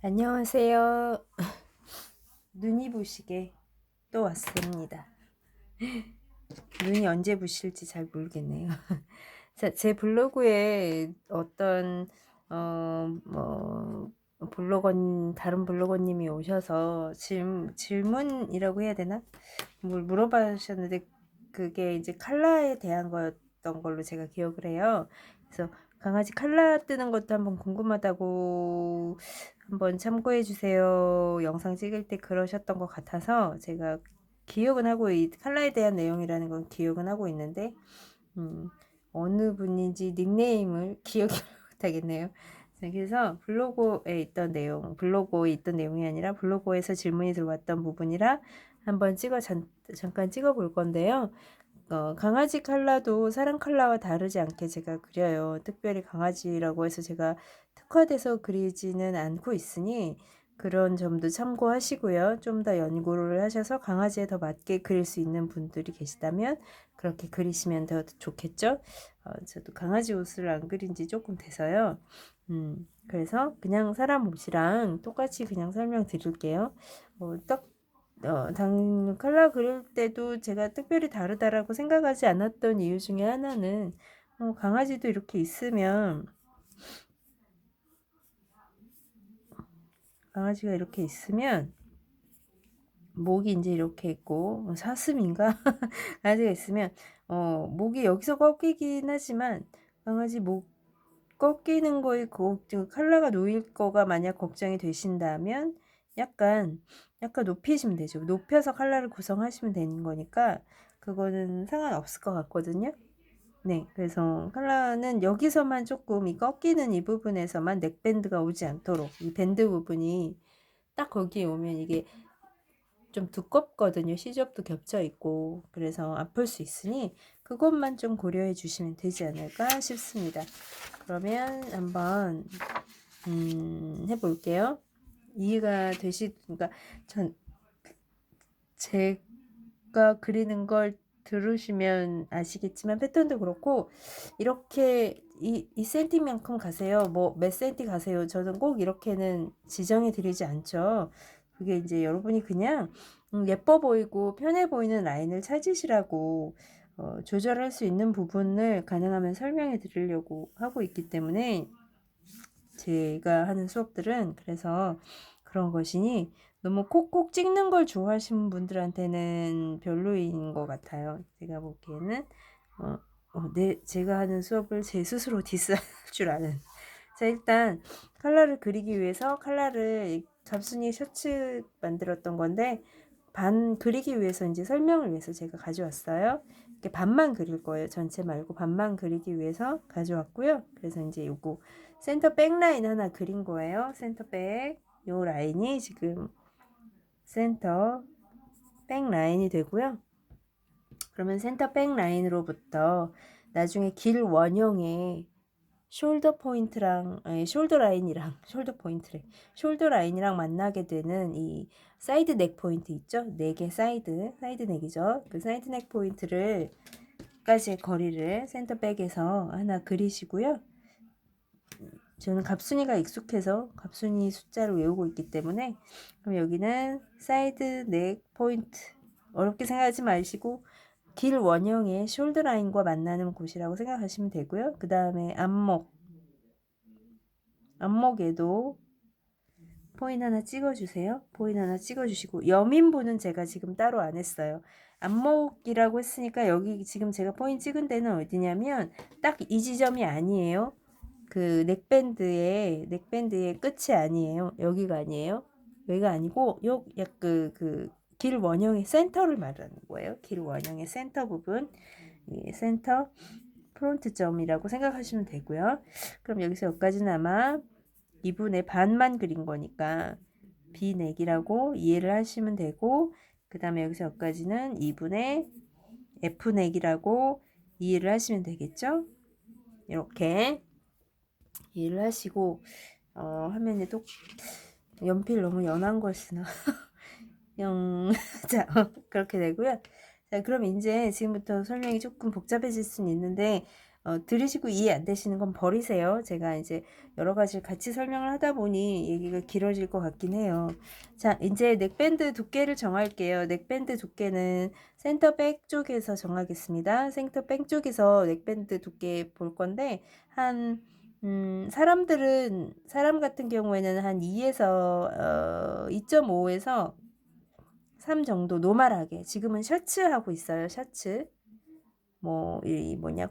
안녕하세요. 눈이 부시게 또 왔습니다. 눈이 언제 부실지 잘 모르겠네요. 자, 제 블로그에 어떤 뭐 다른 블로거님이 오셔서 질문이라고 해야 되나? 뭘 물어봐주셨는데 그게 이제 칼라에 대한 거였던 걸로 제가 기억을 해요. 그래서 강아지 칼라 뜨는 것도 한번 궁금하다고 한번 참고해 주세요. 영상 찍을 때 그러셨던 것 같아서 제가 기억은 하고 이 칼라에 대한 내용이라는 건 기억은 하고 있는데 어느 분인지 닉네임을 기억을 못하겠네요. 그래서 블로그에 있던 내용이 아니라 블로그에서 질문이 들어왔던 부분이라 한번 잠깐 찍어 볼 건데요. 강아지 컬러도 사람 컬러와 다르지 않게 제가 그려요. 특별히 강아지라고 해서 제가 특화돼서 그리지는 않고 있으니 그런 점도 참고하시고요. 좀 더 연구를 하셔서 강아지에 더 맞게 그릴 수 있는 분들이 계시다면 그렇게 그리시면 더 좋겠죠. 저도 강아지 옷을 안 그린 지 조금 돼서요. 그래서 그냥 사람 옷이랑 똑같이 그냥 설명드릴게요. 컬러 그릴 때도 제가 특별히 다르다라고 생각하지 않았던 이유 중에 하나는 강아지도 이렇게 있으면 강아지가 이렇게 있으면 목이 이제 이렇게 있고 사슴인가 강아지가 있으면 목이 여기서 꺾이긴 하지만 강아지 목 꺾이는 거에 컬러가 놓일 거가 만약 걱정이 되신다면 약간 높이시면 되죠. 높여서 컬러를 구성하시면 되는 거니까 그거는 상관없을 것 같거든요. 네, 그래서 컬러는 여기서만 조금 이 꺾이는 이 부분에서만 넥밴드가 오지 않도록 이 밴드 부분이 딱 거기에 오면 이게 좀 두껍거든요. 시접도 겹쳐 있고 그래서 아플 수 있으니 그것만 좀 고려해 주시면 되지 않을까 싶습니다. 그러면 한번 해볼게요. 이해가 그러니까 제가 그리는 걸 들으시면 아시겠지만 패턴도 그렇고 이렇게 이 센티만큼 가세요. 뭐 몇 센티 가세요. 저는 꼭 이렇게는 지정해 드리지 않죠. 그게 이제 여러분이 그냥 예뻐 보이고 편해 보이는 라인을 찾으시라고 조절할 수 있는 부분을 가능하면 설명해 드리려고 하고 있기 때문에 제가 하는 수업들은 그래서 그런 것이니 너무 콕콕 찍는 걸 좋아하시는 분들한테는 별로인 것 같아요. 제가 보기에는 제가 하는 수업을 제 스스로 디스할 줄 아는. 자, 일단 컬러를 그리기 위해서 컬러를 잡순이 셔츠 만들었던 건데 반 그리기 위해서 이제 설명을 위해서 제가 가져왔어요. 이렇게 반만 그릴 거예요. 전체 말고 반만 그리기 위해서 가져왔고요. 그래서 이제 요거 센터 백 라인 하나 그린 거예요. 센터 백 요 라인이 지금 센터 백 라인이 되고요. 그러면 센터 백 라인으로부터 나중에 길 원형의 숄더 라인이랑 만나게 되는 이 사이드 넥 포인트 있죠? 넥의 사이드 넥이죠. 그 사이드 넥 포인트를 까지의 거리를 센터 백에서 하나 그리시고요. 저는 갑순이가 익숙해서 갑순이 숫자를 외우고 있기 때문에 그럼 여기는 사이드 넥 포인트 어렵게 생각하지 마시고 길 원형의 숄더 라인과 만나는 곳이라고 생각하시면 되고요. 그 다음에 안목에도 포인 하나 찍어주세요. 포인 하나 찍어주시고 여민부는 제가 지금 따로 안 했어요. 안목이라고 했으니까 여기 지금 제가 포인 찍은 데는 어디냐면 딱 이 지점이 아니에요. 그 넥밴드의 끝이 아니에요. 여기가 아니에요. 여기가 아니고 길 원형의 센터를 말하는 거예요. 길 원형의 센터 부분, 이 센터 프론트 점이라고 생각하시면 되고요. 그럼 여기서 여기까지는 아마 2분의 반만 그린 거니까 B넥이라고 이해를 하시면 되고 그 다음에 여기서 여기까지는 2분의 F넥이라고 이해를 하시면 되겠죠? 이렇게 이해를 하시고 화면에 또 연필 너무 연한 걸 쓰나 자 그렇게 되고요. 자 그럼 이제 지금부터 설명이 조금 복잡해질 수는 있는데 들으시고 이해 안 되시는 건 버리세요. 제가 이제 여러 가지를 같이 설명을 하다 보니 얘기가 길어질 것 같긴 해요. 자, 이제 넥밴드 두께를 정할게요. 넥밴드 두께는 센터백 쪽에서 정하겠습니다. 센터백 쪽에서 넥밴드 두께 볼 건데, 사람 같은 경우에는 한 2.5에서 3 정도 노멀하게. 지금은 셔츠 하고 있어요. 셔츠.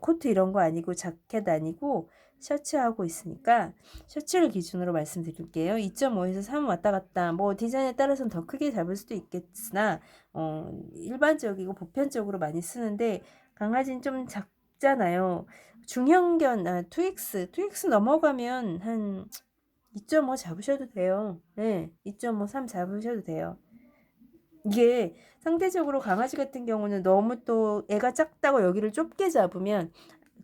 코트 이런 거 아니고 자켓 아니고 셔츠 하고 있으니까 셔츠를 기준으로 말씀드릴게요. 2.5에서 3 왔다 갔다 디자인에 따라서는 더 크게 잡을 수도 있겠으나 일반적이고 보편적으로 많이 쓰는데 강아지는 좀 작잖아요. 중형견 2X 넘어가면 한 2.5 잡으셔도 돼요. 네, 2.5, 3 잡으셔도 돼요. 이게 상대적으로 강아지 같은 경우는 너무 또 애가 작다고 여기를 좁게 잡으면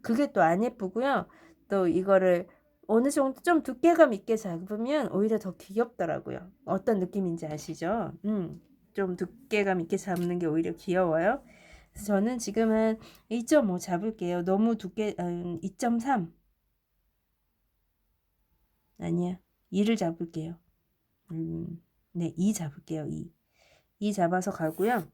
그게 또 안 예쁘고요. 또 이거를 어느 정도 좀 두께감 있게 잡으면 오히려 더 귀엽더라고요. 어떤 느낌인지 아시죠? 좀 두께감 있게 잡는 게 오히려 귀여워요. 그래서 저는 지금은 2.5 잡을게요. 너무 2.3 아니야. 2를 잡을게요. 네, 2 잡을게요. 2 잡아서 가고요.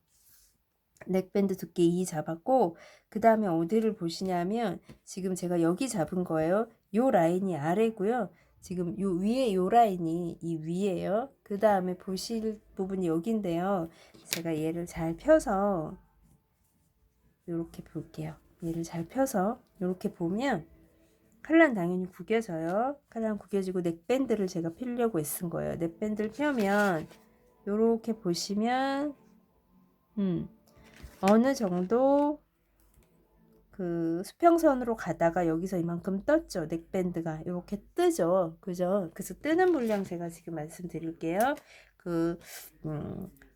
넥밴드 두께 2 잡았고 그 다음에 어디를 보시냐면 지금 제가 여기 잡은 거예요. 요 라인이 아래고요. 지금 요 위에 요 라인이 이 위에요. 그 다음에 보실 부분이 여기인데요. 제가 얘를 잘 펴서 이렇게 볼게요. 얘를 잘 펴서 이렇게 보면 칼란 당연히 구겨져요. 칼란 구겨지고 넥밴드를 제가 피려고 애쓴 거예요. 넥밴드를 펴면 이렇게 보시면 어느 정도 그 수평선으로 가다가 여기서 이만큼 떴죠. 넥밴드가 이렇게 뜨죠. 그죠? 그래서 뜨는 물량 제가 지금 말씀드릴게요. 그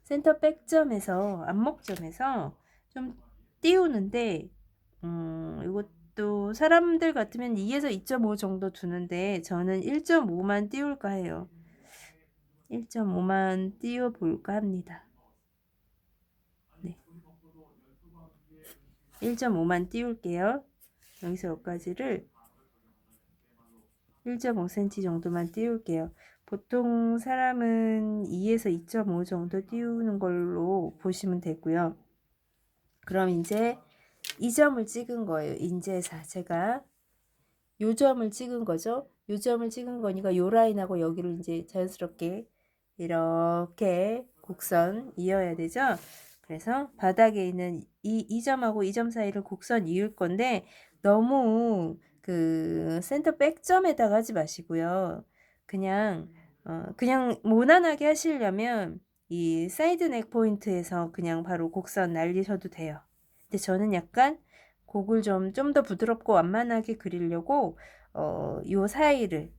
센터 백점에서 안목점에서 좀 띄우는데 이것도 사람들 같으면 2에서 2.5 정도 두는데 저는 1.5만 띄울까 해요. 1.5만 띄워 볼까 합니다. 1.5만 띄울게요. 여기서 여기까지를 1.5cm 정도만 띄울게요. 보통 사람은 2에서 2.5 정도 띄우는 걸로 보시면 되고요. 그럼 이제 이 점을 찍은 거예요. 인제사 제가 요 점을 찍은 거죠. 요 점을 찍은 거니까 요 라인하고 여기를 이제 자연스럽게 이렇게 곡선 이어야 되죠. 그래서 바닥에 있는 이 점하고 이 점 사이를 곡선 이을 건데 너무 그 센터 백점에다가 하지 마시고요. 그냥 무난하게 하시려면 이 사이드 넥 포인트에서 그냥 바로 곡선 날리셔도 돼요. 근데 저는 약간 곡을 좀 더 부드럽고 완만하게 그리려고 요 사이를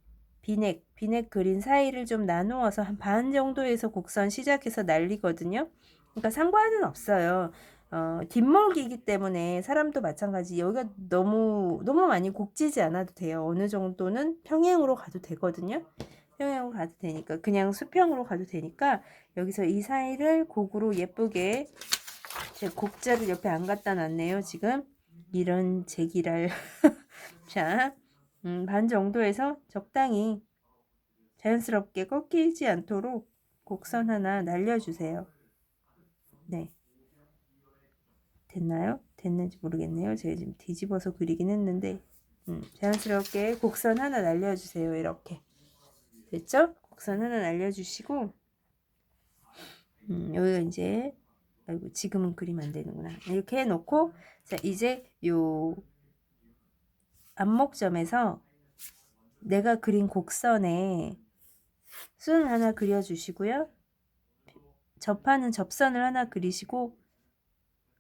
비넥 그린 사이를 좀 나누어서 한 반 정도에서 곡선 시작해서 날리거든요. 그러니까 상관은 없어요. 뒷목이기 때문에 사람도 마찬가지 여기가 너무 많이 곡지지 않아도 돼요. 어느 정도는 평행으로 가도 되거든요. 평행으로 가도 되니까 그냥 수평으로 가도 되니까 여기서 이 사이를 곡으로 예쁘게 제 곡자를 옆에 안 갖다 놨네요. 지금 이런 제기랄 자, 반 정도에서 적당히 자연스럽게 꺾이지 않도록 곡선 하나 날려주세요. 네. 됐나요? 됐는지 모르겠네요. 제가 지금 뒤집어서 그리긴 했는데 자연스럽게 곡선 하나 날려주세요. 이렇게 됐죠? 곡선 하나 날려주시고 여기가 이제 아이고 지금은 그리면 안 되는구나. 이렇게 해놓고 자 이제 요 안목점에서 내가 그린 곡선에 순 하나 그려주시고요. 접하는 접선을 하나 그리시고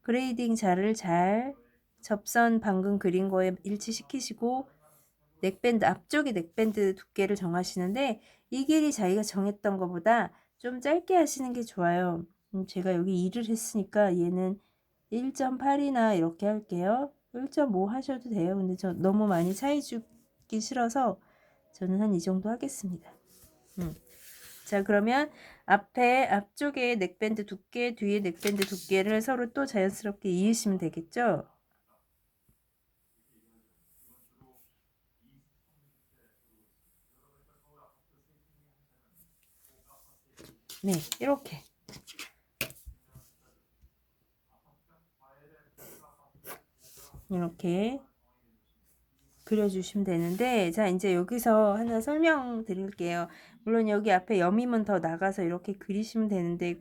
그레이딩 자를 잘 접선 방금 그린 거에 일치시키시고 넥밴드 앞쪽에 넥밴드 두께를 정하시는데 이 길이 자기가 정했던 것보다 좀 짧게 하시는 게 좋아요. 제가 여기 2를 했으니까 얘는 1.8이나 이렇게 할게요. 1.5 하셔도 돼요. 근데 저 너무 많이 차이 주기 싫어서 저는 한 이 정도 하겠습니다. 자 그러면 앞쪽에 넥밴드 두께 뒤에 넥밴드 두께를 서로 또 자연스럽게 이으시면 되겠죠. 네, 이렇게 그려주시면 되는데, 자, 이제 여기서 하나 설명드릴게요. 물론 여기 앞에 여밈은 더 나가서 이렇게 그리시면 되는데,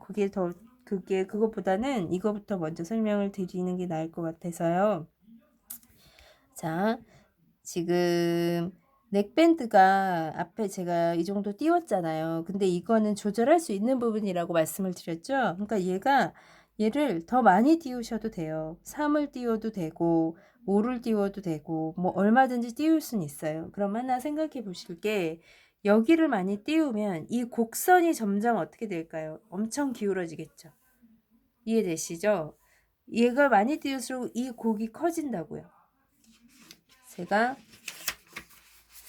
그것보다는 이거부터 먼저 설명을 드리는 게 나을 것 같아서요. 자, 지금 넥밴드가 앞에 제가 이 정도 띄웠잖아요. 근데 이거는 조절할 수 있는 부분이라고 말씀을 드렸죠. 그러니까 얘를 더 많이 띄우셔도 돼요. 3을 띄워도 되고 5를 띄워도 되고 뭐 얼마든지 띄울 수는 있어요. 그럼 하나 생각해 보실 게, 여기를 많이 띄우면 이 곡선이 점점 어떻게 될까요? 엄청 기울어지겠죠. 이해되시죠? 얘가 많이 띄울수록 이 곡이 커진다고요. 제가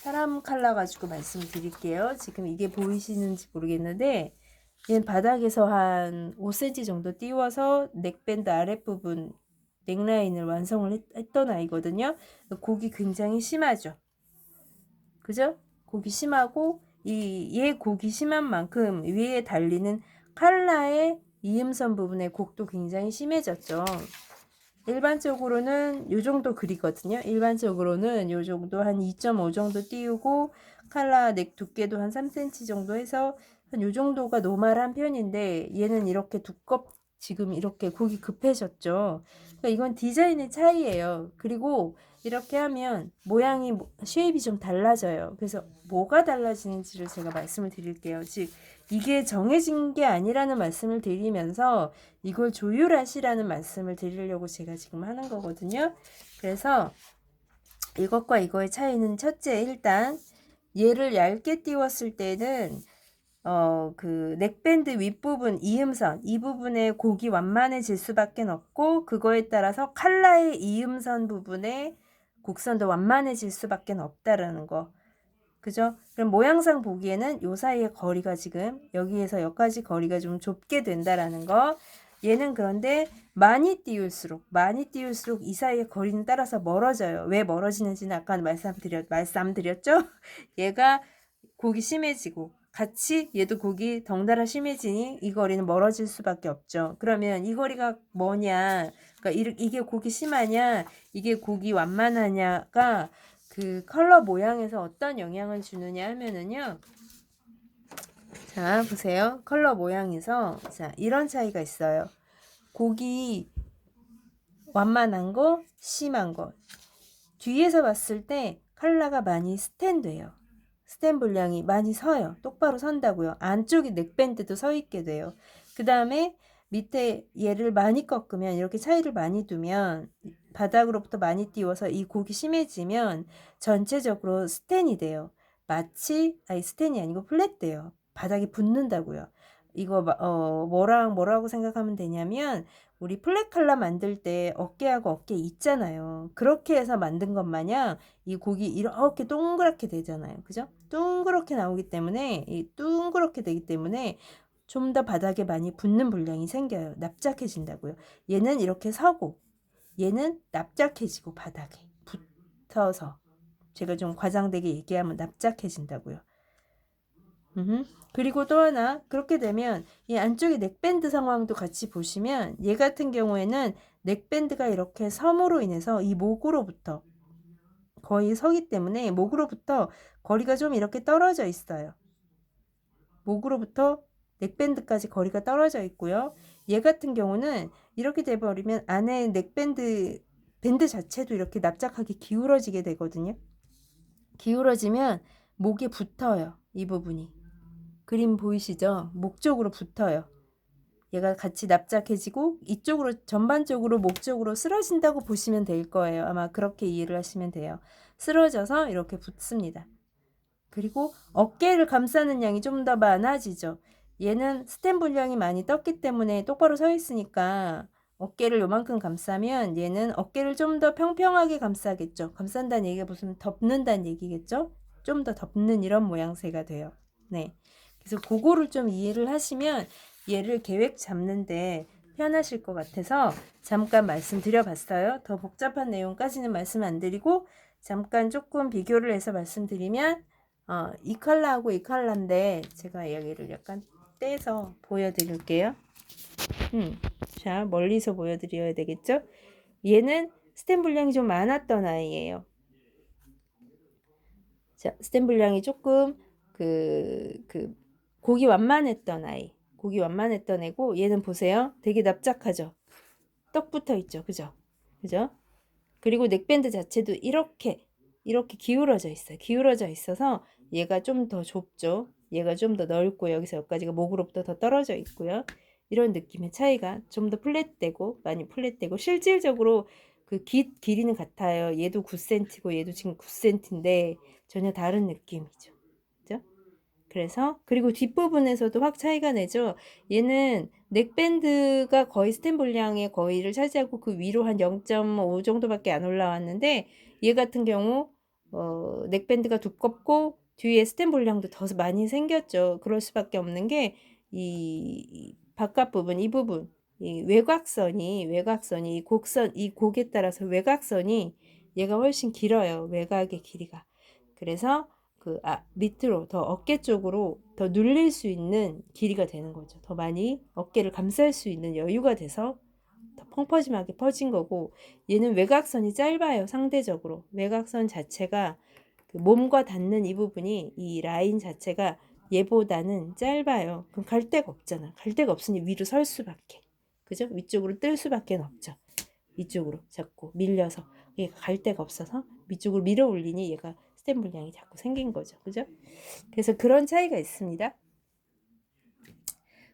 사람 칼라 가지고 말씀드릴게요. 지금 이게 보이시는지 모르겠는데, 얘는 바닥에서 한 5cm 정도 띄워서 넥밴드 아랫부분 넥라인을 완성을 했던 아이거든요. 곡이 굉장히 심하죠. 그죠? 곡이 심하고 얘 곡이 심한 만큼 위에 달리는 칼라의 이음선 부분의 곡도 굉장히 심해졌죠. 일반적으로는 요 정도 그리거든요. 일반적으로는 요 정도 한 2.5 정도 띄우고 칼라 넥 두께도 한 3cm 정도 해서 한 요 정도가 노멀한 편인데, 얘는 이렇게 지금 이렇게 곡이 급해졌죠. 그러니까 이건 디자인의 차이예요. 그리고 이렇게 하면 모양이 쉐입이 좀 달라져요. 그래서 뭐가 달라지는지를 제가 말씀을 드릴게요. 즉 이게 정해진 게 아니라는 말씀을 드리면서 이걸 조율하시라는 말씀을 드리려고 제가 지금 하는 거거든요. 그래서 이것과 이거의 차이는, 첫째, 일단 얘를 얇게 띄웠을 때는 그 넥밴드 윗부분 이음선 이 부분에 곡이 완만해질 수밖에 없고, 그거에 따라서 칼라의 이음선 부분에 곡선도 완만해질 수밖에 없다라는 거. 그죠? 그럼 모양상 보기에는 요 사이의 거리가 지금 여기에서 여기까지 거리가 좀 좁게 된다라는 거. 얘는 그런데 많이 띄울수록 이 사이의 거리는 따라서 멀어져요. 왜 멀어지는지는 아까 말씀드렸죠? 얘가 곡이 심해지고 같이 얘도 곡이 덩달아 심해지니 이 거리는 멀어질 수밖에 없죠. 그러면 이 거리가 뭐냐? 그러니까 이게 곡이 심하냐, 이게 곡이 완만하냐가 그 컬러 모양에서 어떤 영향을 주느냐 하면은요. 자, 보세요. 컬러 모양에서 자, 이런 차이가 있어요. 곡이 완만한 거, 심한 거. 뒤에서 봤을 때 컬러가 많이 스탠돼요. 스탠 분량이 많이 서요. 똑바로 선다고요. 안쪽에 넥밴드도 서 있게 돼요. 그 다음에 밑에 얘를 많이 꺾으면, 이렇게 차이를 많이 두면, 바닥으로부터 많이 띄워서 이 곡이 심해지면 전체적으로 스탠이 돼요. 스탠이 아니고 플랫 돼요. 바닥이 붙는다고요. 이거 뭐라고 생각하면 되냐면, 우리 플랫 칼라 만들 때 어깨하고 어깨 있잖아요. 그렇게 해서 만든 것 마냥 이 곡이 이렇게 동그랗게 되잖아요. 그죠? 둥그렇게 나오기 때문에, 둥그렇게 되기 때문에 좀 더 바닥에 많이 붙는 분량이 생겨요. 납작해진다고요. 얘는 이렇게 서고, 얘는 납작해지고 바닥에 붙어서, 제가 좀 과장되게 얘기하면 납작해진다고요. 그리고 또 하나, 그렇게 되면 이 안쪽에 넥밴드 상황도 같이 보시면, 얘 같은 경우에는 넥밴드가 이렇게 섬으로 인해서 이 목으로부터 거의 서기 때문에 목으로부터 거리가 좀 이렇게 떨어져 있어요. 목으로부터 넥밴드까지 거리가 떨어져 있고요. 얘 같은 경우는 이렇게 돼버리면 안에 밴드 자체도 이렇게 납작하게 기울어지게 되거든요. 기울어지면 목에 붙어요. 이 부분이. 그림 보이시죠? 목 쪽으로 붙어요. 얘가 같이 납작해지고 이쪽으로 전반적으로 목 쪽으로 쓰러진다고 보시면 될 거예요. 아마 그렇게 이해를 하시면 돼요. 쓰러져서 이렇게 붙습니다. 그리고 어깨를 감싸는 양이 좀 더 많아지죠. 얘는 스템 분량이 많이 떴기 때문에 똑바로 서 있으니까 어깨를 요만큼 감싸면, 얘는 어깨를 좀 더 평평하게 감싸겠죠. 감싼다는 얘기가 무슨 덮는다는 얘기겠죠. 좀 더 덮는 이런 모양새가 돼요. 네. 그래서 그거를 좀 이해를 하시면 얘를 계획 잡는데 편하실 것 같아서 잠깐 말씀드려봤어요. 더 복잡한 내용까지는 말씀 안 드리고, 잠깐 조금 비교를 해서 말씀드리면, 이 컬러하고 이 컬러인데, 제가 여기를 약간 떼서 보여드릴게요. 자, 멀리서 보여드려야 되겠죠? 얘는 스템 분량이 좀 많았던 아이예요. 자, 스템 분량이 조금 곡이 완만했던 아이. 곡이 완만했던 애고, 얘는 보세요. 되게 납작하죠? 떡 붙어 있죠? 그죠? 그죠? 그리고 넥밴드 자체도 이렇게 기울어져 있어요. 기울어져 있어서 얘가 좀 더 좁죠. 얘가 좀 더 넓고 여기서 여기까지가 목으로부터 더 떨어져 있고요. 이런 느낌의 차이가 좀 더 플랫되고 많이 플랫되고 실질적으로 그 길이는 같아요. 얘도 9cm고 얘도 지금 9cm인데 전혀 다른 느낌이죠. 그죠? 그래서 그리고 뒷부분에서도 확 차이가 내죠. 얘는 넥밴드가 거의 스템 분량의 거의를 차지하고 그 위로 한 0.5 정도밖에 안 올라왔는데 얘 같은 경우 넥밴드가 두껍고 뒤에 스템 분량도 더 많이 생겼죠. 그럴 수밖에 없는 게 이 바깥 부분 이 부분 이 외곽선이 이 곡에 따라서 외곽선이 얘가 훨씬 길어요. 외곽의 길이가. 그래서 밑으로 더 어깨 쪽으로 더 눌릴 수 있는 길이가 되는 거죠. 더 많이 어깨를 감쌀 수 있는 여유가 돼서 더 펑퍼짐하게 퍼진 거고 얘는 외곽선이 짧아요. 상대적으로 외곽선 자체가 그 몸과 닿는 이 부분이 이 라인 자체가 얘보다는 짧아요. 그럼 갈 데가 없잖아. 갈 데가 없으니 위로 설 수밖에. 그죠? 위쪽으로 뜰 수밖에 없죠. 이쪽으로 자꾸 밀려서 얘가 갈 데가 없어서 위쪽으로 밀어 올리니 얘가 스템 분량이 자꾸 생긴 거죠. 그죠? 그래서 그런 차이가 있습니다.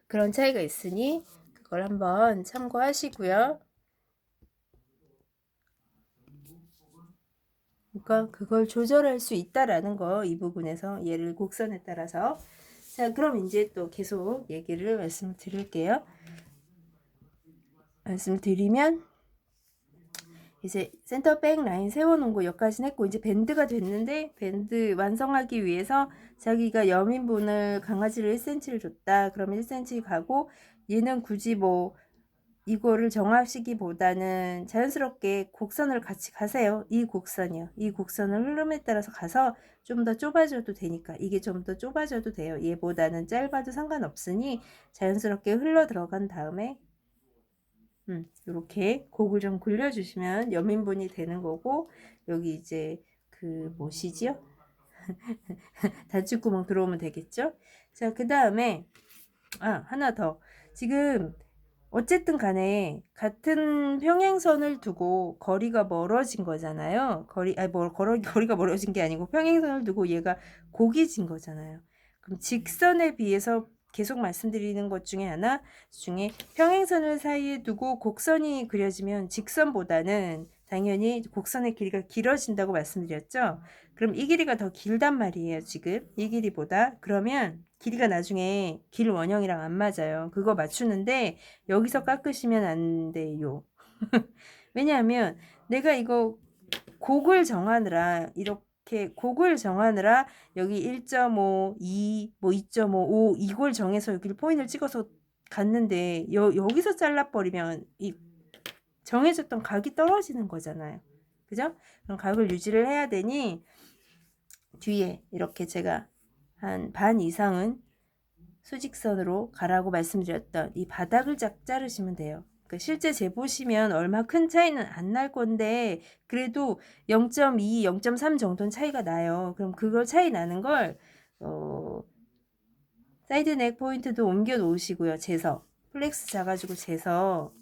그런 차이가 있으니 그걸 한번 참고하시고요. 그러니까 그걸 조절할 수 있다라는 거 이 부분에서 얘를 곡선에 따라서 자 그럼 이제 또 계속 얘기를 말씀드릴게요. 말씀드리면 이제 센터백 라인 세워놓은 거 여기까지 했고 이제 밴드가 됐는데 밴드 완성하기 위해서 자기가 여민분을 강아지를 1cm를 줬다 그러면 1cm 가고 얘는 굳이 뭐 이거를 정하시기보다는 자연스럽게 곡선을 같이 가세요. 이 곡선이요. 이 곡선을 흐름에 따라서 가서 좀 더 좁아져도 되니까 이게 좀 더 좁아져도 돼요. 얘보다는 짧아도 상관없으니 자연스럽게 흘러 들어간 다음에 이렇게 곡을 좀 굴려주시면 여민분이 되는 거고 여기 이제 그 뭐시지요? 단추구멍 들어오면 되겠죠? 자, 그 다음에 하나 더 지금 어쨌든 간에 같은 평행선을 두고 거리가 멀어진 거잖아요. 거리가 멀어진 게 아니고 평행선을 두고 얘가 곡이 진 거잖아요. 그럼 직선에 비해서 계속 말씀드리는 것 중에 하나 중에 평행선을 사이에 두고 곡선이 그려지면 직선보다는 당연히 곡선의 길이가 길어진다고 말씀드렸죠. 그럼 이 길이가 더 길단 말이에요. 지금 이 길이보다. 그러면 길이가 나중에 길 원형이랑 안 맞아요. 그거 맞추는데 여기서 깎으시면 안 돼요. 왜냐하면 내가 이거 곡을 정하느라 여기 1.5, 2, 뭐 2.5, 5 이걸 정해서 여기를 포인트를 찍어서 갔는데 여기서 잘라버리면 이 정해졌던 각이 떨어지는 거잖아요. 그죠? 그럼 각을 유지를 해야 되니 뒤에 이렇게 제가 한 반 이상은 수직선으로 가라고 말씀드렸던 이 바닥을 자르시면 돼요. 실제 재보시면 얼마 큰 차이는 안 날 건데 그래도 0.2, 0.3 정도는 차이가 나요. 그럼 그걸 차이 나는 걸 사이드 넥 포인트도 옮겨 놓으시고요. 재서 플렉스 자가지고 재서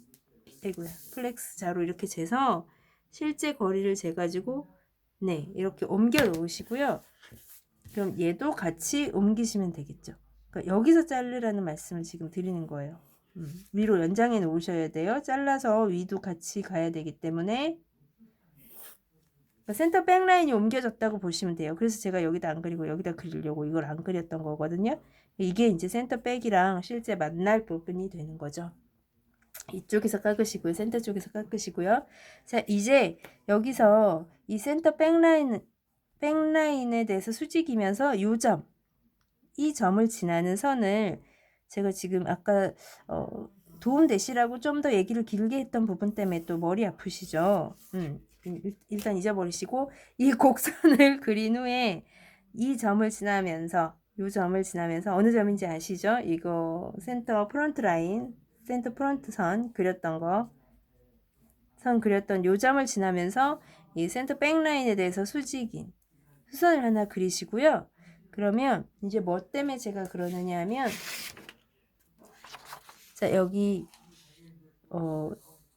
플렉스 자로 이렇게 재서 실제 거리를 재가지고 이렇게 옮겨 놓으시고요. 그럼 얘도 같이 옮기시면 되겠죠. 그러니까 여기서 자르라는 말씀을 지금 드리는 거예요. 위로 연장해 놓으셔야 돼요. 잘라서 위도 같이 가야 되기 때문에 센터 백라인이 옮겨졌다고 보시면 돼요. 그래서 제가 여기다 안 그리고 여기다 그리려고 이걸 안 그렸던 거거든요. 이게 이제 센터 백이랑 실제 만날 부분이 되는 거죠. 이쪽에서 깎으시고요. 센터 쪽에서 깎으시고요. 자, 이제 여기서 이 센터 백라인에 대해서 수직이면서 이 점을 지나는 선을 제가 지금 아까 도움 되시라고 좀 더 얘기를 길게 했던 부분 때문에 또 머리 아프시죠? 일단 잊어버리시고 이 곡선을 그린 후에 이 점을 지나면서 요 점을 지나면서 어느 점인지 아시죠? 이거 센터 프론트 라인, 센터 프론트 선 그렸던 거, 선 그렸던 요 점을 지나면서 이 센터 백 라인에 대해서 수직인 수선을 하나 그리시고요. 그러면 이제 뭐 때문에 제가 그러느냐 하면, 자 여기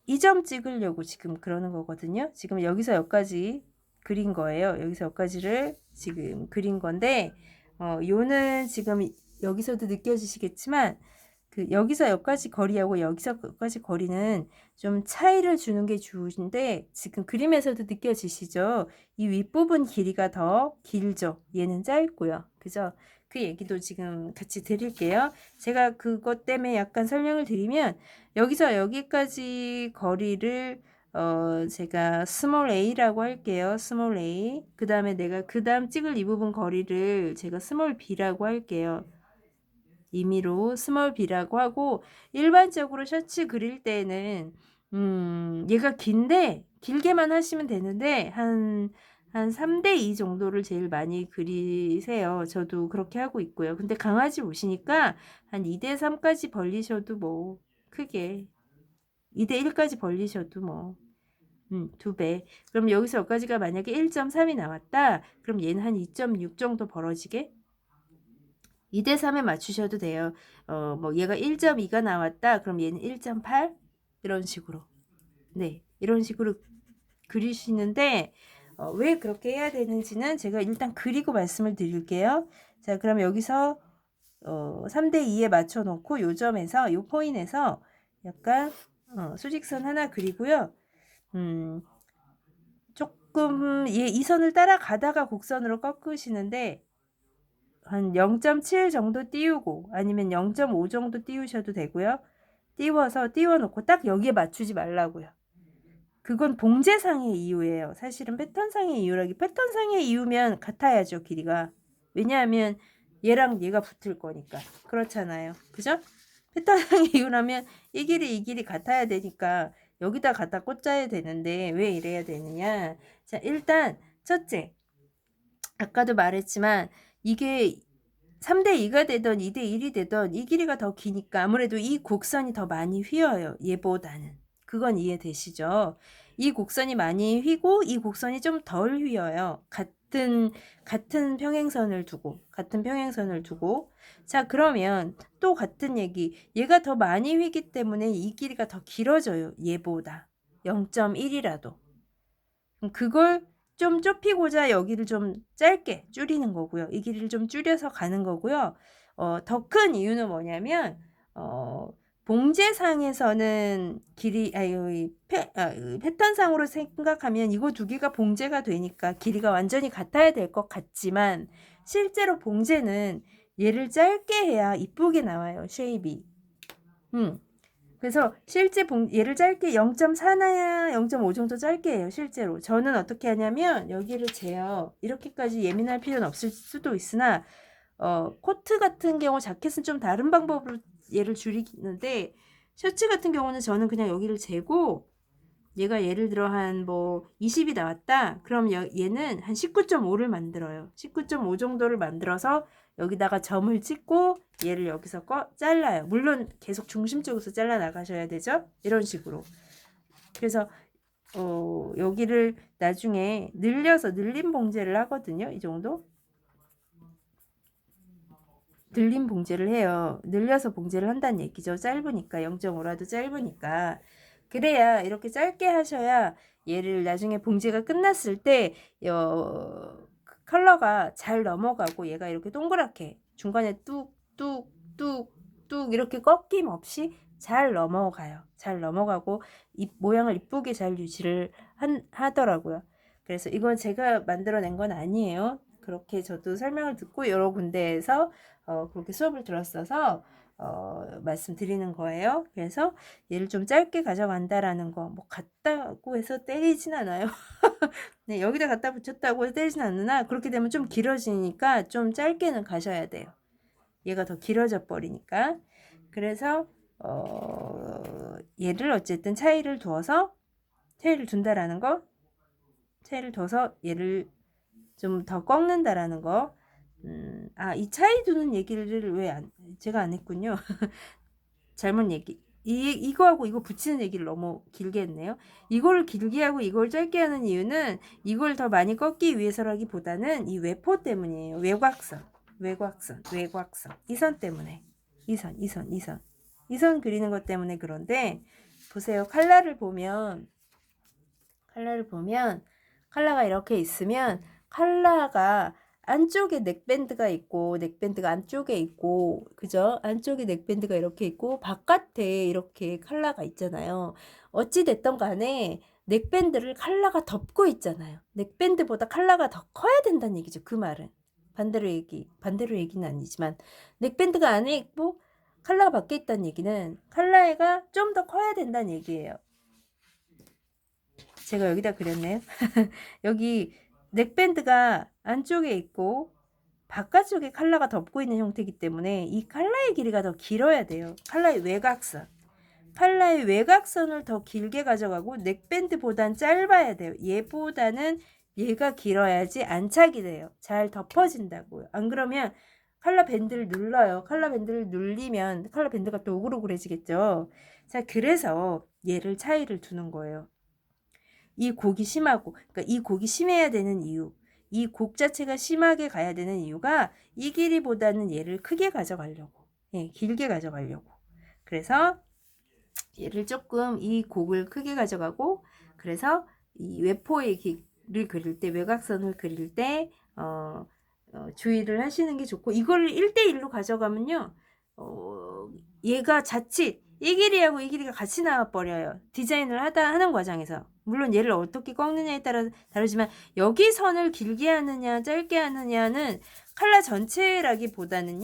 이 점 찍으려고 지금 그러는 거거든요. 지금 여기서 여기까지 그린 거예요. 여기서 여기까지를 지금 그린 건데, 요는 지금 여기서도 느껴지시겠지만, 그 여기서 여기까지 거리하고 여기서 여기까지 거리는 좀 차이를 주는 게 좋은데, 지금 그림에서도 느껴지시죠? 이 윗부분 길이가 더 길죠. 얘는 짧고요. 그죠? 그 얘기도 지금 같이 드릴게요. 제가 그것 때문에 약간 설명을 드리면, 여기서 여기까지 거리를 제가 스몰 a라고 할게요. 스몰 a. 그 다음에 내가 그 다음 찍을 이 부분 거리를 제가 스몰 b라고 할게요. 임의로 스몰 b라고 하고, 일반적으로 셔츠 그릴 때는 얘가 긴데 길게만 하시면 되는데 한 3대 2 정도를 제일 많이 그리세요. 저도 그렇게 하고 있고요. 근데 강아지 오시니까 한 2대 3까지 벌리셔도 뭐 크게 2대 1까지 벌리셔도 뭐 2배. 그럼 여기서 여기까지가 만약에 1.3이 나왔다. 그럼 얘는 한 2.6 정도 벌어지게 2대 3에 맞추셔도 돼요. 뭐 얘가 1.2가 나왔다. 그럼 얘는 1.8 이런 식으로. 네. 이런 식으로 그리시는데 왜 그렇게 해야 되는지는 제가 일단 그리고 말씀을 드릴게요. 자, 그럼 여기서 3대 2에 맞춰 놓고 요 점에서 요 포인트에서 약간 수직선 하나 그리고요. 조금 이 선을 따라가다가 곡선으로 꺾으시는데 한 0.7 정도 띄우고 아니면 0.5 정도 띄우셔도 되고요. 띄워놓고 딱 여기에 맞추지 말라고요. 그건 봉제상의 이유예요. 사실은 패턴상의 이유라기, 패턴상의 이유면 같아야죠, 길이가. 왜냐하면 얘랑 얘가 붙을 거니까. 그렇잖아요. 그죠? 패턴상의 이유라면 이 길이 같아야 되니까 여기다 갖다 꽂아야 되는데 왜 이래야 되느냐. 자, 일단 첫째, 아까도 말했지만 이게 3대 2가 되던 2대 1이 되던 이 길이가 더 기니까 아무래도 이 곡선이 더 많이 휘어요. 얘보다는. 그건 이해되시죠? 이 곡선이 많이 휘고 이 곡선이 좀 덜 휘어요. 같은 평행선을 두고. 자, 그러면 또 같은 얘기. 얘가 더 많이 휘기 때문에 이 길이가 더 길어져요. 얘보다. 0.1이라도. 그걸 좀 좁히고자 여기를 좀 짧게 줄이는 거고요. 이 길이를 좀 줄여서 가는 거고요. 더 큰 이유는 뭐냐면 봉제상에서는 패턴상으로 생각하면 이거 두 개가 봉제가 되니까 길이가 완전히 같아야 될 것 같지만 실제로 봉제는 얘를 짧게 해야 이쁘게 나와요. 쉐입이. 그래서 실제 얘를 짧게 0.4나 0.5 정도 짧게 해요. 실제로. 저는 어떻게 하냐면 여기를 재요. 이렇게까지 예민할 필요는 없을 수도 있으나 코트 같은 경우 자켓은 좀 다른 방법으로 얘를 줄이는데 셔츠 같은 경우는 저는 그냥 여기를 재고 얘가 예를 들어 한 뭐 20이 나왔다. 그럼 얘는 한 19.5를 만들어요. 19.5 정도를 만들어서 여기다가 점을 찍고 얘를 여기서 잘라요. 물론 계속 중심 쪽에서 잘라 나가셔야 되죠. 이런 식으로. 그래서 여기를 나중에 늘린 봉제를 하거든요. 이 정도. 늘린 봉제를 해요. 늘려서 봉제를 한다는 얘기죠. 짧으니까 0.5라도 짧으니까. 그래야 이렇게 짧게 하셔야 얘를 나중에 봉제가 끝났을 때 컬러가 잘 넘어가고 얘가 이렇게 동그랗게 중간에 뚝뚝뚝뚝 이렇게 꺾임 없이 잘 넘어가요. 잘 넘어가고 모양을 이쁘게 잘 유지를 하더라고요. 그래서 이건 제가 만들어낸 건 아니에요. 그렇게 저도 설명을 듣고 여러 군데에서 그렇게 수업을 들었어서 말씀드리는 거예요. 그래서 얘를 좀 짧게 가져간다라는 거, 뭐 같다고 해서 때리진 않아요. 네, 여기다 갖다 붙였다고 해서 때리진 않으나 그렇게 되면 좀 길어지니까 좀 짧게는 가셔야 돼요. 얘가 더 길어져 버리니까. 그래서 얘를 어쨌든 차이를 둔다라는 거, 차이를 둬서 얘를 좀 더 꺾는다라는 거. 이 차이 두는 얘기를 제가 안 했군요. 잘못 이거하고 이거 붙이는 얘기를 너무 길게 했네요. 이걸 길게 하고 이걸 짧게 하는 이유는 이걸 더 많이 꺾기 위해서라기보다는 이 외포 때문이에요. 외곽선. 이 선 때문에. 이 선 그리는 것 때문에 그런데 보세요. 칼라를 보면 칼라가 이렇게 있으면 칼라가 안쪽에 넥밴드가 있고 넥밴드가 안쪽에 있고 그죠? 안쪽에 넥밴드가 이렇게 있고 바깥에 이렇게 칼라가 있잖아요. 어찌 됐던 간에 넥밴드를 칼라가 덮고 있잖아요. 넥밴드보다 칼라가 더 커야 된다는 얘기죠. 그 말은 반대로 얘기는 아니지만 넥밴드가 안에 있고 칼라가 밖에 있다는 얘기는 칼라가 좀 더 커야 된다는 얘기예요. 제가 여기다 그렸네요. 여기 넥밴드가 안쪽에 있고 바깥쪽에 칼라가 덮고 있는 형태이기 때문에 이 칼라의 길이가 더 길어야 돼요. 칼라의 외곽선을 더 길게 가져가고 넥밴드보단 짧아야 돼요. 얘보다는 얘가 길어야지 안착이 돼요. 잘 덮어진다고요. 안 그러면 칼라 밴드를 눌러요. 칼라 밴드를 눌리면 칼라 밴드가 또 오글오글해지겠죠. 자, 그래서 얘를 차이를 두는 거예요. 이 곡이 심하고, 그러니까 이 곡이 심해야 되는 이유, 이 곡 자체가 심하게 가야 되는 이유가 이 길이보다는 얘를 크게 가져가려고, 길게 가져가려고. 그래서 얘를 조금 이 곡을 크게 가져가고, 그래서 이 외포의 길을 그릴 때, 외곽선을 그릴 때 주의를 하시는 게 좋고, 이걸 1대1로 가져가면요, 얘가 자칫 이 길이하고 이 길이가 같이 나와버려요. 디자인을 하는 과정에서. 물론 얘를 어떻게 꺾느냐에 따라 다르지만 여기 선을 길게 하느냐 짧게 하느냐는 칼라 전체라기보다는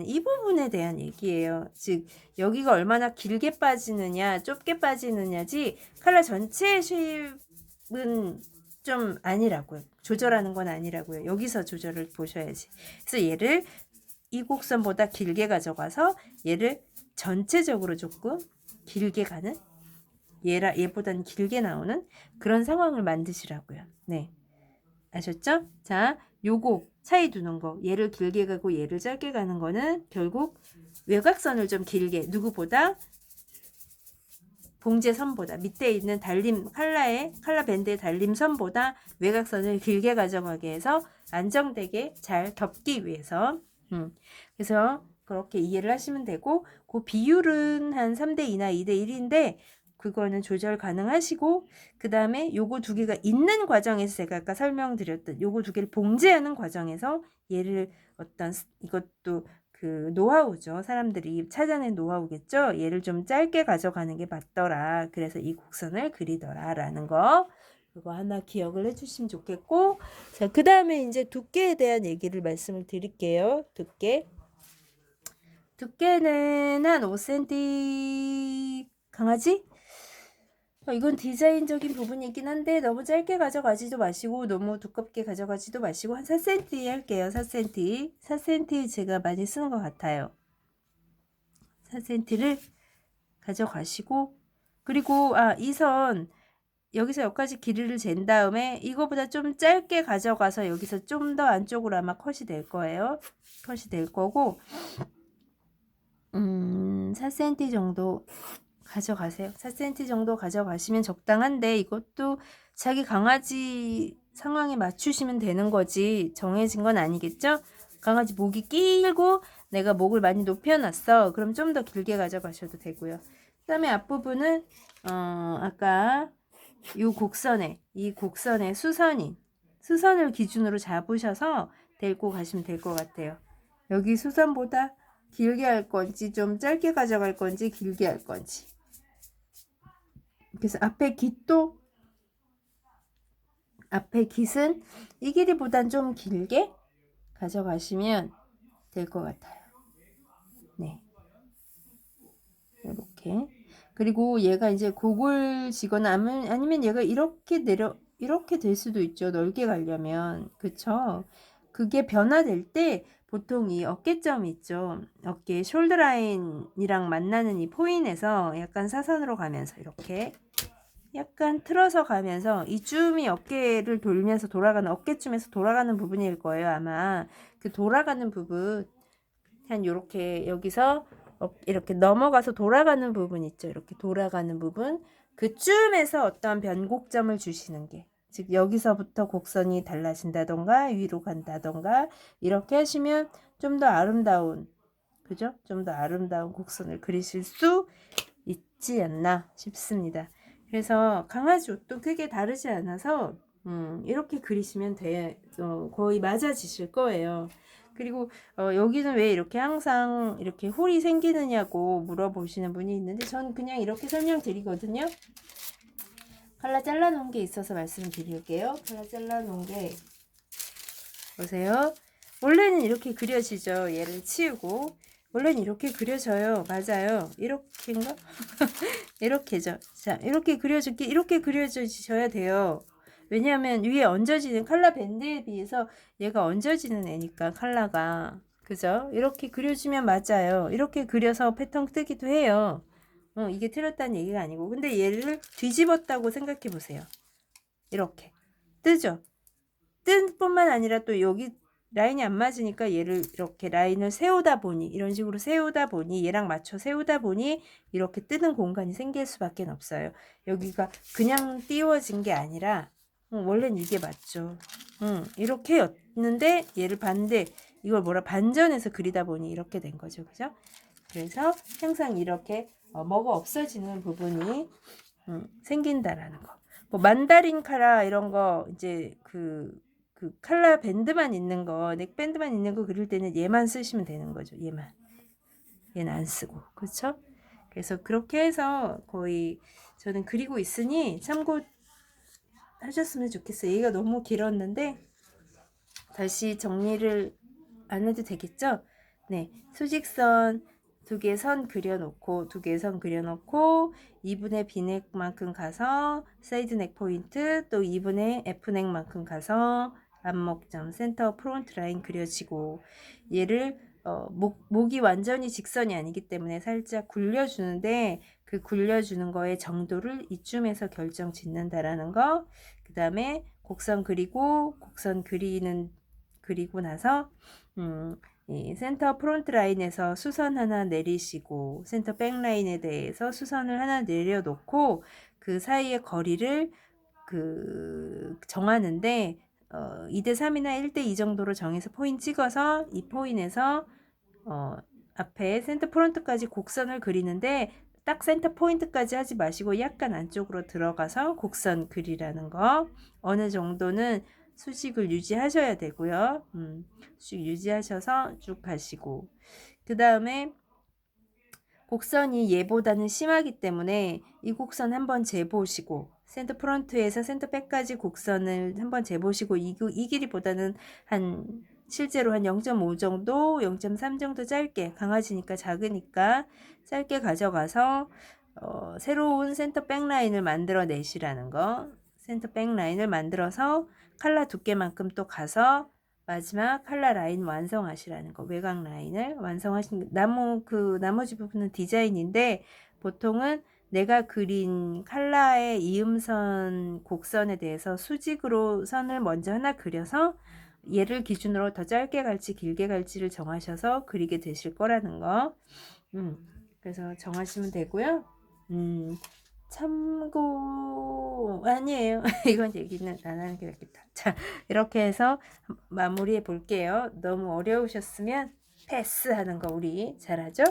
이 부분에 대한 얘기예요. 즉 여기가 얼마나 길게 빠지느냐 좁게 빠지느냐지 칼라 전체의 쉐입은 좀 아니라고요. 조절하는 건 아니라고요. 여기서 조절을 보셔야지. 그래서 얘를 이 곡선보다 길게 가져가서 얘를 전체적으로 조금 길게 가는 얘보다는 길게 나오는 그런 상황을 만드시라고요. 네. 아셨죠? 자, 요거 차이 두는 거. 얘를 길게 가고 얘를 짧게 가는 거는 결국 외곽선을 좀 길게 누구보다 봉제선보다 밑에 있는 칼라 밴드의 달림선보다 외곽선을 길게 가져가게 해서 안정되게 잘 덮기 위해서 그래서 그렇게 이해를 하시면 되고 그 비율은 한 3대2나 2대1인데 그거는 조절 가능하시고 그 다음에 요거 두 개가 있는 과정에서 제가 아까 설명드렸던 요거 두 개를 봉제하는 과정에서 얘를 이것도 그 노하우죠. 사람들이 찾아낸 노하우겠죠. 얘를 좀 짧게 가져가는 게 맞더라. 그래서 이 곡선을 그리더라 라는 거 그거 하나 기억을 해주시면 좋겠고 자, 그 다음에 이제 두께에 대한 얘기를 말씀을 드릴게요. 두께는 한 5cm 강아지? 이건 디자인적인 부분이긴 한데 너무 짧게 가져가지도 마시고 너무 두껍게 가져가지도 마시고 한 4cm 할게요. 4cm 제가 많이 쓰는 것 같아요. 4cm를 가져가시고 그리고 이 선 여기서 여기까지 길이를 잰 다음에 이거보다 좀 짧게 가져가서 여기서 좀 더 안쪽으로 아마 컷이 될 거예요. 컷이 될 거고 4cm 정도 가져가세요. 4cm 정도 가져가시면 적당한데 이것도 자기 강아지 상황에 맞추시면 되는 거지 정해진 건 아니겠죠? 강아지 목이 길고 내가 목을 많이 높여놨어. 그럼 좀 더 길게 가져가셔도 되고요. 그 다음에 앞부분은 아까 이 곡선의 수선을 기준으로 잡으셔서 데리고 가시면 될 것 같아요. 여기 수선보다 길게 할 건지 좀 짧게 가져갈 건지 길게 할 건지 그래서 앞에 깃은 이 길이보단 좀 길게 가져가시면 될 것 같아요. 네. 이렇게 그리고 얘가 이제 곡을 지거나 아니면 얘가 이렇게 될 수도 있죠. 넓게 가려면 그쵸? 그게 변화될 때 보통 이 어깨점 있죠. 어깨 숄더라인이랑 만나는 이 포인에서 약간 사선으로 가면서 이렇게 약간 틀어서 가면서 이 줌이 어깨를 돌면서 돌아가는 어깨춤에서 돌아가는 부분일 거예요. 아마 그 돌아가는 부분 한 요렇게 여기서 이렇게 넘어가서 돌아가는 부분 있죠. 이렇게 돌아가는 부분 그쯤에서 어떠한 변곡점을 주시는 게 즉 여기서부터 곡선이 달라진다던가 위로 간다던가 이렇게 하시면 좀 더 아름다운 그죠? 좀 더 아름다운 곡선을 그리실 수 있지 않나 싶습니다. 그래서 강아지 옷도 크게 다르지 않아서 이렇게 그리시면 거의 맞아지실 거예요. 그리고 여기는 왜 이렇게 항상 이렇게 홀이 생기느냐고 물어보시는 분이 있는데 저는 그냥 이렇게 설명드리거든요. 칼라 잘라놓은 게 있어서 말씀드릴게요. 칼라 잘라놓은 게 보세요. 원래는 이렇게 그려지죠. 얘를 치우고 원래는 이렇게 그려져요. 맞아요. 이렇게인가? 이렇게죠. 자, 이렇게 그려져야 돼요. 왜냐하면 위에 얹어지는 칼라 밴드에 비해서 얘가 얹어지는 애니까 칼라가 그죠? 이렇게 그려주면 맞아요. 이렇게 그려서 패턴 뜨기도 해요. 이게 틀렸다는 얘기가 아니고 근데 얘를 뒤집었다고 생각해 보세요. 이렇게 뜨죠? 뜬 뿐만 아니라 또 여기 라인이 안 맞으니까 얘를 이렇게 라인을 세우다 보니 이런 식으로 세우다 보니 얘랑 맞춰 세우다 보니 이렇게 뜨는 공간이 생길 수밖에 없어요. 여기가 그냥 띄워진 게 아니라 원래는 이게 맞죠. 이렇게였는데 얘를 이걸 반전해서 그리다 보니 이렇게 된 거죠. 그죠? 그래서 항상 이렇게 뭐가 없어지는 부분이 생긴다라는 거. 뭐 만다린 카라 이런 거 이제 그 칼라 밴드만 있는 거, 넥밴드만 있는 거 그릴 때는 얘만 쓰시면 되는 거죠. 얘만. 얘는 안 쓰고. 그렇죠? 그래서 그렇게 해서 거의 저는 그리고 있으니 참고하셨으면 좋겠어요. 얘가 너무 길었는데 다시 정리를 안 해도 되겠죠? 네. 수직선 2개 선 그려놓고 2개 선 그려놓고 2분의 B넥만큼 가서 사이드 넥 포인트 또 2분의 F넥만큼 가서 안목점 센터 프론트 라인 그려지고 얘를 목이 완전히 직선이 아니기 때문에 살짝 굴려주는데 그 굴려주는 거의 정도를 이쯤에서 결정 짓는다라는 거. 그 다음에 곡선 그리고 그리고 나서 이 센터 프론트 라인에서 수선 하나 내리시고 센터 백 라인에 대해서 수선을 하나 내려놓고 그 사이의 거리를 정하는데 2대3이나 1대2 정도로 정해서 포인 찍어서 이 포인에서 앞에 센터 프론트까지 곡선을 그리는데 딱 센터 포인트까지 하지 마시고 약간 안쪽으로 들어가서 곡선 그리라는 거. 어느 정도는 수직을 유지하셔야 되고요. 수직 유지하셔서 쭉 가시고 그 다음에 곡선이 얘보다는 심하기 때문에 이 곡선 한번 재보시고 센터 프론트에서 센터 백까지 곡선을 한번 재보시고 이 길이보다는 실제로 한 0.5 정도, 0.3 정도 짧게 강아지니까 작으니까 짧게 가져가서 새로운 센터 백 라인을 만들어 내시라는 거. 센터 백 라인을 만들어서 칼라 두께만큼 또 가서 마지막 칼라 라인 완성하시라는 거. 외곽 라인을 완성하신 나머지 부분은 디자인인데 보통은 내가 그린 칼라의 이음선 곡선에 대해서 수직으로 선을 먼저 하나 그려서 얘를 기준으로 더 짧게 갈지 길게 갈지를 정하셔서 그리게 되실 거라는 거. 그래서 정하시면 되고요. 참고 아니에요. 이건 얘기는 안 하는 게 낫겠다. 자, 이렇게 해서 마무리해 볼게요. 너무 어려우셨으면 패스하는 거 우리 잘하죠?